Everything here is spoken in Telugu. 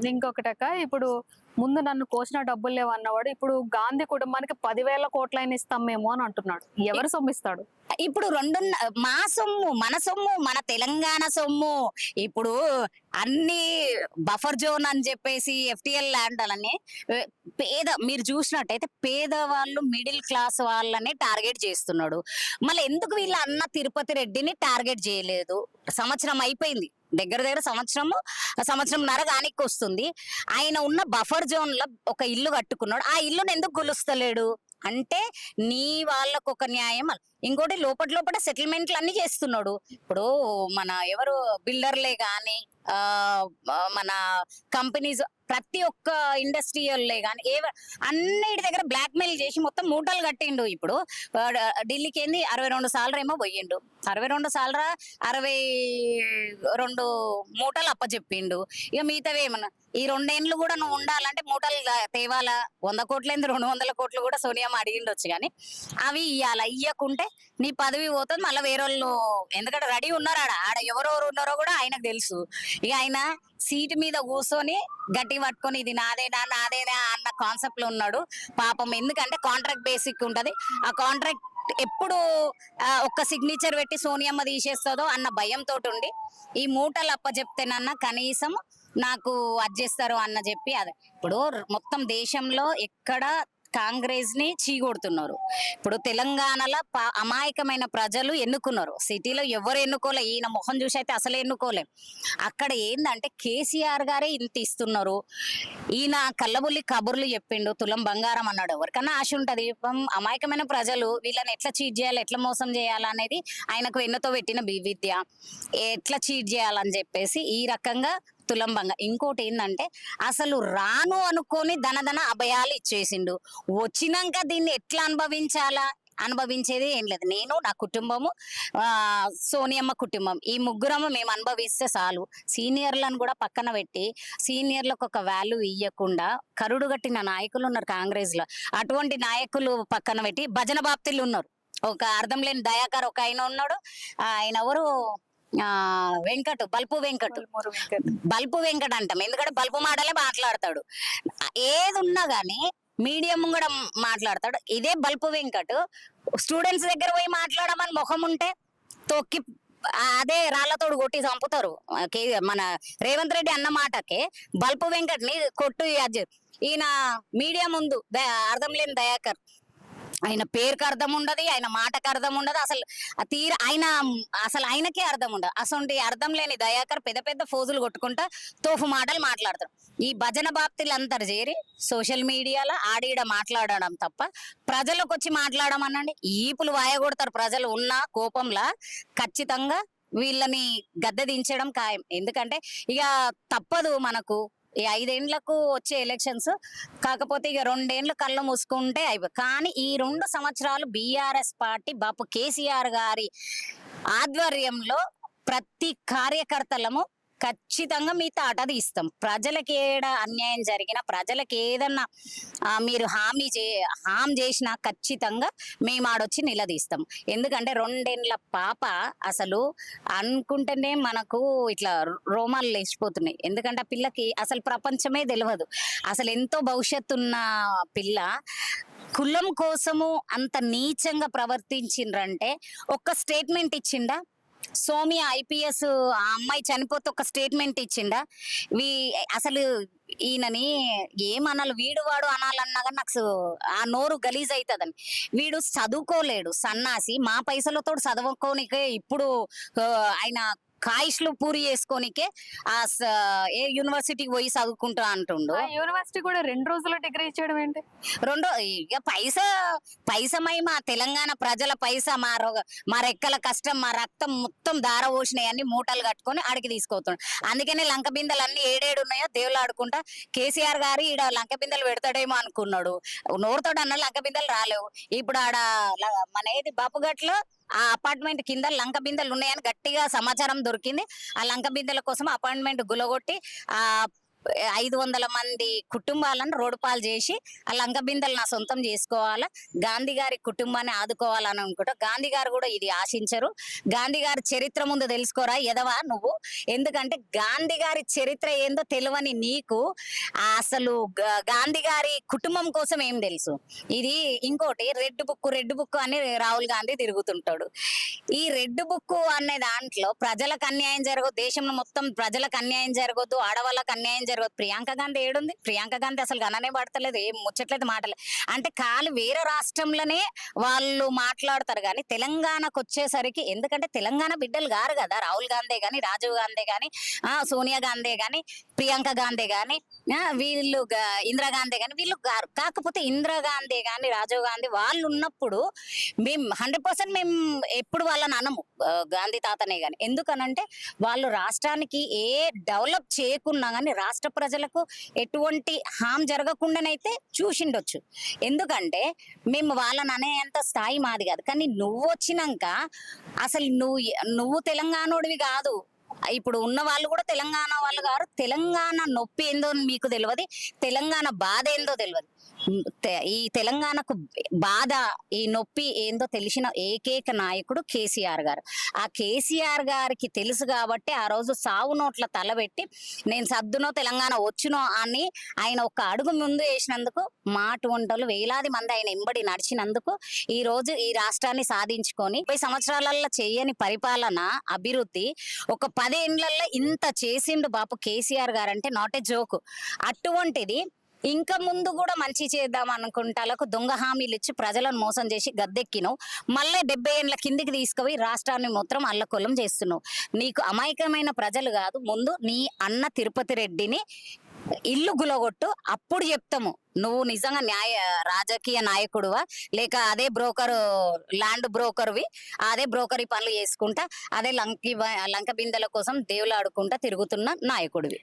ఇంకొకటక్క ఇప్పుడు ముందు నన్ను కోసిన డబ్బులు లేవు అన్నవాడు ఇప్పుడు గాంధీ కుటుంబానికి 10,000 కోట్లైన ఇస్తాం మేము అని అంటున్నాడు. ఎవరు సొమ్మిస్తాడు? ఇప్పుడు రెండు మా సొమ్ము, మన సొమ్ము, మన తెలంగాణ సొమ్ము. ఇప్పుడు అన్ని బఫర్ జోన్ అని చెప్పేసి ఎఫ్టిఎల్ ల్యాండ్ అని మీరు చూసినట్టయితే పేదవాళ్ళు మిడిల్ క్లాస్ వాళ్ళని టార్గెట్ చేస్తున్నాడు. మళ్ళీ ఎందుకు వీళ్ళ అన్న తిరుపతి రెడ్డిని టార్గెట్ చేయలేదు? సంవత్సరం అయిపోయింది, దగ్గర దగ్గర సంవత్సరంన్నర కానికి వస్తుంది. ఆయన ఉన్న బఫర్ జోన్ లో ఒక ఇల్లు కట్టుకున్నాడు. ఆ ఇల్లుని ఎందుకు గొలుస్తలేడు అంటే నీ వాళ్ళకు ఒక న్యాయం. ఇంకోటి లోపల సెటిల్మెంట్లు అన్ని చేస్తున్నాడు. ఇప్పుడు మన ఎవరు బిల్డర్లే గాని మన కంపెనీస్ ప్రతి ఒక్క ఇండస్ట్రియల్లే గాని అన్నిటి దగ్గర బ్లాక్ మెయిల్ చేసి మొత్తం మూటలు కట్టిండు. ఇప్పుడు ఢిల్లీకి ఏంది 62 సార్లు ఏమో పోయిండు. 62 సార్లు 62 మూటలు అప్పచెప్పిండు. ఇక మిగతావి ఏమన్నా ఈ 2 ఏళ్ళు కూడా నువ్వు ఉండాలంటే మూటలు తేవాలా. 100 కోట్లేంది 200 కోట్లు కూడా సోనియా అడిగిండొచ్చు కానీ అవి ఇయ్యాల. ఇయ్యకుంటే నీ పదవి పోతుంది. మళ్ళీ వేరే వాళ్ళు ఎందుకంటే రెడీ ఉన్నారు ఆడ ఎవరెవరు ఉన్నారో కూడా ఆయనకు తెలుసు. ఇక ఆయన సీటు మీద కూర్చొని గట్టి పట్టుకొని ఇది నాదేనా అన్న కాన్సెప్ట్ లో ఉన్నాడు పాపం. ఎందుకంటే కాంట్రాక్ట్ బేసిక్ ఉంటది. ఆ కాంట్రాక్ట్ ఎప్పుడు ఒక్క సిగ్నేచర్ పెట్టి సోనియమ్మ తీసేస్తుందో అన్న భయంతో ఉండి ఈ మూటలు అప్ప చెప్తేనన్నా కనీసం నాకు అడ్జేస్తారు అన్న చెప్పి అదే ఇప్పుడు మొత్తం దేశంలో ఎక్కడ కాంగ్రెస్ ని చీగొడుతున్నారు. ఇప్పుడు తెలంగాణలో అమాయకమైన ప్రజలు ఎన్నుకున్నారు. సిటీలో ఎవరు ఎన్నుకోలే. ఈయన మొహం చూసి అయితే అసలు ఎన్నుకోలే. అక్కడ ఏందంటే కేసీఆర్ గారే ఇంత ఇస్తున్నారు. ఈయన కళ్ళబుల్లి కబుర్లు చెప్పిండు, తులం బంగారం అన్నాడు. ఎవరికన్నా ఆశ ఉంటది. అమాయకమైన ప్రజలు వీళ్ళని ఎట్లా చీట్ చేయాలి, ఎట్లా మోసం చేయాలనేది ఆయనకు వెన్నతో పెట్టిన విద్య. ఎట్లా చీట్ చేయాలని చెప్పేసి ఈ రకంగా తులంబంగా. ఇంకోటి ఏంటంటే అసలు రాను అనుకొని ధనధన అభయాలు ఇచ్చేసిండు. వచ్చినాక దీన్ని ఎట్లా అనుభవించేది ఏం లేదు. నేను, నా కుటుంబము, సోనియమ్మ కుటుంబం, ఈ ముగ్గురము మేము అనుభవిస్తే చాలు. సీనియర్లను కూడా పక్కన పెట్టి సీనియర్లకు ఒక వాల్యూ ఇవ్వకుండా కరుడు గట్టిన నాయకులు ఉన్నారు కాంగ్రెస్ లో. అటువంటి నాయకులు పక్కన పెట్టి భజన బాప్తిలు ఉన్నారు. ఒక అర్థం లేని దయాకర్ ఒక ఆయన ఉన్నాడు. ఆయన ఎవరు బల్పు వెంకట్ అంటాం. ఎందుకంటే బల్పు మాటలే మాట్లాడతాడు. ఏది ఉన్నా గానీ మీడియం కూడా మాట్లాడతాడు. ఇదే బల్పు వెంకట్ స్టూడెంట్స్ దగ్గర పోయి మాట్లాడమని ముఖం ఉంటే తొక్కి అదే రాళ్లతోడు కొట్టి చంపుతారు. మన రేవంత్ రెడ్డి అన్న మాటకే బల్పు వెంకట్ ని కొట్టు. ఈయన మీడియా ముందు అర్థం లేని దయాకర్, ఆయన పేరుకి అర్థం ఉండదు, ఆయన మాటకు అర్థం ఉండదు, అసలు ఆయనకే అర్థం ఉండదు. అసలు అర్థం లేని దయాకర్ పెద్ద పెద్ద ఫోజులు కొట్టుకుంటా తోఫు మాటలు మాట్లాడతాడు. ఈ భజన బాప్తిలు అంతా చేరి సోషల్ మీడియాలో ఆడిడ మాట్లాడడం తప్ప ప్రజలకు వచ్చి మాట్లాడమనండి ఈపులు వాయగొడతారు. ప్రజలు ఉన్న కోపంలా ఖచ్చితంగా వీళ్ళని గద్దె దించడం ఖాయం. ఎందుకంటే ఇక తప్పదు మనకు. ఈ 5 ఏళ్లకు వచ్చే ఎలక్షన్స్. కాకపోతే ఇక 2 ఏళ్ళు కళ్ళు మూసుకుంటే అయిపోయి. కానీ ఈ 2 సంవత్సరాలు బీఆర్ఎస్ పార్టీ బాపు కేసీఆర్ గారి ఆధ్వర్యంలో ప్రతి కార్యకర్తలము ఖచ్చితంగా మీ తాట తీస్తాం. ప్రజలకి ఏడ అన్యాయం జరిగినా, ప్రజలకి ఏదన్నా మీరు హామ్ చేసినా ఖచ్చితంగా మేము ఆడొచ్చి నిలదీస్తాం. ఎందుకంటే 2 ఏళ్ల పాప అసలు అనుకుంటేనే మనకు ఇట్లా రోమాలు లేచిపోతున్నాయి. ఎందుకంటే ఆ పిల్లకి అసలు ప్రపంచమే తెలియదు. అసలు ఎంతో భవిష్యత్తు ఉన్న పిల్ల కులం కోసము అంత నీచంగా ప్రవర్తించిండ్రంటే ఒక్క స్టేట్మెంట్ ఇచ్చిండా? సోమియా ఐపీఎస్ ఆ అమ్మాయి చనిపోతే ఒక స్టేట్మెంట్ ఇచ్చిండా? అసలు ఈయనని ఏమనాలి, వీడు వాడు అనాలన్నా కానీ నాకు ఆ నోరు గలీజ్ అవుతుందని. వీడు చదువుకోలేడు సన్నాసి. మా పైసలతో చదువుకోనికే ఇప్పుడు ఆయన కాయిష్లు పూరి చేసుకోనికే ఏ యూనివర్సిటీకి పోయి చదువుకుంటా అంటుండు. యూనివర్సిటీ కూడా 2 రోజుల డిగ్రీ ఇచ్చేయడం ఏంటి? ఇక పైసమై మా తెలంగాణ ప్రజల పైసా, మా రెక్కల కష్టం, మా రక్తం మొత్తం దార పోసినాయన్ని మూటలు కట్టుకొని ఆడికి తీసుకొస్తున్నాడు. అందుకనే లంక బిందెలు అన్ని ఏడేడు ఉన్నాయో దేవుళ్ళు ఆడుకుంటా కేసీఆర్ గారు ఈడ లంక బిందెలు పెడతాడేమో అనుకున్నాడు. నోరుతోడు అన్న లంక బిందెలు రాలేవు. ఇప్పుడు ఆడ మన ఏది బాపుగట్లో ఆ అపార్ట్మెంట్ కింద లంక బిందెలు ఉన్నాయని గట్టిగా సమాచారం దొరికింది. ఆ లంక బిందెల కోసం అపార్ట్మెంట్ గులగొట్టి ఆ 500 మంది కుటుంబాలను రోడ్డు పాలు చేసి ఆ లంక బిందెలు నా సొంతం చేసుకోవాలా, గాంధీ గారి కుటుంబాన్ని ఆదుకోవాలని అనుకుంటా. గాంధీ గారు కూడా ఇది ఆశించరు. గాంధీ గారి చరిత్ర ముందు తెలుసుకోరా ఎదవా నువ్వు. ఎందుకంటే గాంధీ గారి చరిత్ర ఏందో తెలియని నీకు అసలు గాంధీ గారి కుటుంబం కోసం ఏం తెలుసు. ఇది ఇంకోటి రెడ్ బుక్ అని రాహుల్ గాంధీ తిరుగుతుంటాడు. ఈ రెడ్ బుక్ అనే దాంట్లో ప్రజలకు అన్యాయం జరగదు, దేశంలో మొత్తం ప్రజలకు అన్యాయం జరగదు, ఆడవాళ్ళకి అన్యాయం జరగదు. ప్రియాంక గాంధీ ఏడుంది? ప్రియాంక గాంధీ అసలు గణనే పడతలేదు, ఏం ముచ్చట్లేదు మాటలే. అంటే కాలు వేరే రాష్ట్రంలోనే వాళ్ళు మాట్లాడతారు కానీ తెలంగాణకు వచ్చేసరికి, ఎందుకంటే తెలంగాణ బిడ్డలు గారు కదా రాహుల్ గాంధీ గాని, రాజీవ్ గాంధీ గాని, సోనియా గాంధీ గాని, ప్రియాంక గాంధీ గాని, వీళ్ళు ఇందిరాగాంధీ గాని వీళ్ళు గారు. కాకపోతే ఇందిరాగాంధీ గాని, రాజీవ్ గాంధీ వాళ్ళు ఉన్నప్పుడు మేము 100% మేము ఎప్పుడు వాళ్ళని అనము గాంధీ తాతనే గాని. ఎందుకనంటే వాళ్ళు రాష్ట్రానికి ఏ డెవలప్ చేయకున్నా గానీ రాష్ట్ర ప్రజలకు ఎటువంటి హామ్ జరగకుండానైతే చూసిండొచ్చు. ఎందుకంటే మేము వాళ్ళని అనేంత స్థాయి మాది కాదు. కానీ నువ్వు వచ్చినాక అసలు నువ్వు తెలంగాణోడివి కాదు. ఇప్పుడు ఉన్న వాళ్ళు కూడా తెలంగాణ వాళ్ళు గారు. తెలంగాణ నొప్పి ఏందో మీకు తెలియదు, తెలంగాణ బాధ ఏందో తెలియదు. ఈ తెలంగాణకు బాధ, ఈ నొప్పి ఏందో తెలిసిన ఏకైక నాయకుడు కేసీఆర్ గారు. ఆ కేసీఆర్ గారికి తెలుసు కాబట్టి ఆ రోజు సావు నోట్ల తలబెట్టి నేను సద్దునో తెలంగాణ వచ్చునో అని ఆయన ఒక అడుగు ముందు వేసినందుకు మాటు వంటలు వేలాది మంది ఆయన ఎంబడి నడిచినందుకు ఈ రోజు ఈ రాష్ట్రాన్ని సాధించుకొని 30 సంవత్సరాలలో చేయని పరిపాలన, అభివృద్ధి ఒక 10 ఏళ్లలో ఇంత చేసిండు బాపు కేసీఆర్ గారు అంటే నాట్ ఏ జోకు. అటువంటిది ఇంకా ముందు కూడా మంచి చేద్దాం అనుకుంటాలకు దొంగ హామీలు ఇచ్చి ప్రజలను మోసం చేసి గద్దెక్కినావు. మళ్ళీ 70 ఏళ్ళ కిందికి తీసుకుపోయి రాష్ట్రాన్ని మొత్తం అల్లకొల్లం చేస్తున్నావు. నీకు అమాయకమైన ప్రజలు కాదు, ముందు నీ అన్న తిరుపతి రెడ్డిని ఇల్లు గులగొట్టు, అప్పుడు చెప్తాము నువ్వు నిజంగా రాజకీయ నాయకుడువా లేక అదే బ్రోకర్, ల్యాండ్ బ్రోకర్వి, అదే బ్రోకరీ పనులు చేసుకుంటా అదే లంక బిందెల కోసం దేవులాడుకుంటా తిరుగుతున్న నాయకుడివి.